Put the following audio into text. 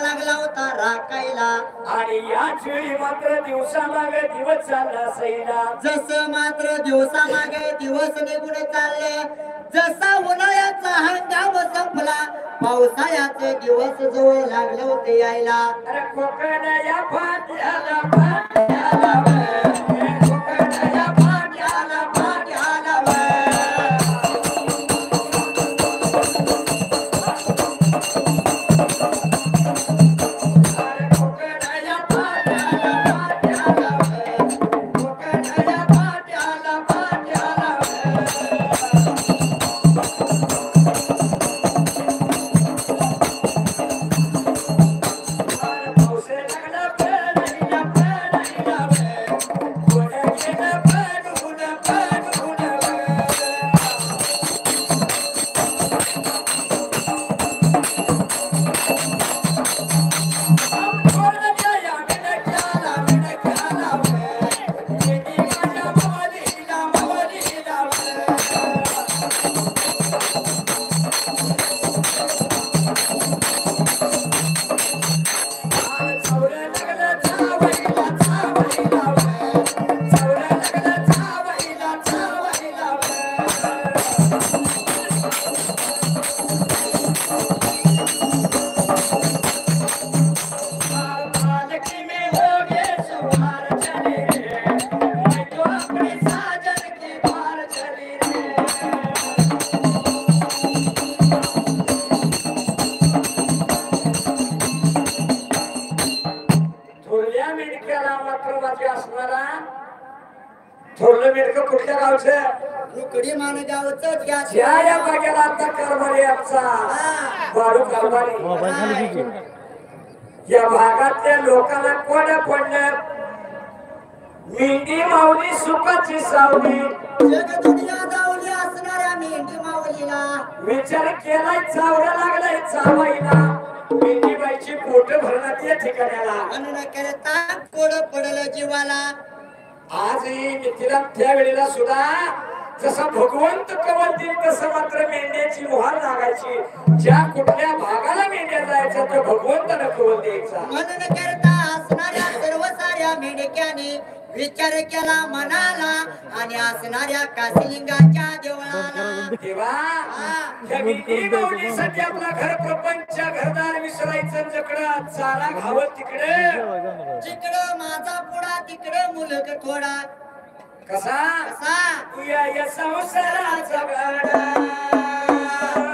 लागला होता राखायला आणि याच वेळी मात्र दिवसामागे दिवस चालला सैना जसं मात्र दिवसामागे दिवस निघून चालले जसा उन्हाळ्याचा हंगाम संपला पावसाळ्याचे दिवस जवळ लागले होते यायला अरे कोकण या फाट्याला फाट्याला कोकण या फाट्याला फाट्याला थोरलं मेडकं कुठल्या गावचं रुकडी माणगावचं या बागेला आता कारभारी आमचा वाढू कारभारी या भागातल्या लोकांना कोण पडलं मेंढी माऊली सुखाची सावली जग दुनिया दावली असणाऱ्या मेंढी माऊलीला विचार केलाय चावला लागलाय चावायला मेंढी बाईची पोट भरण्यात या ठिकाणाला अन्न करता कोड पडलं जीवाला आजही मिथिला त्यावेळेला सुद्धा जसा भगवंत कवल देईल तसं मात्र मेंढ्याची मोहर लागायची ज्या कुठल्या भागाला मेंढ्या जायचं तो भगवंतानं कवल द्यायचा म्हणून करता असणाऱ्या सर्व साऱ्या मेंढक्याने विचार केला मनाला आणि असणाऱ्या काशीलिंगाच्या देवळाला देवा या मेंढी माऊलीसाठी आपला घर प्रपंच घरदार विसरायचं जकडं चारा घावत जिकडं माझा पुढा तिकडं मुलग थोडा कसा कसा तू या संसाराचा गाडा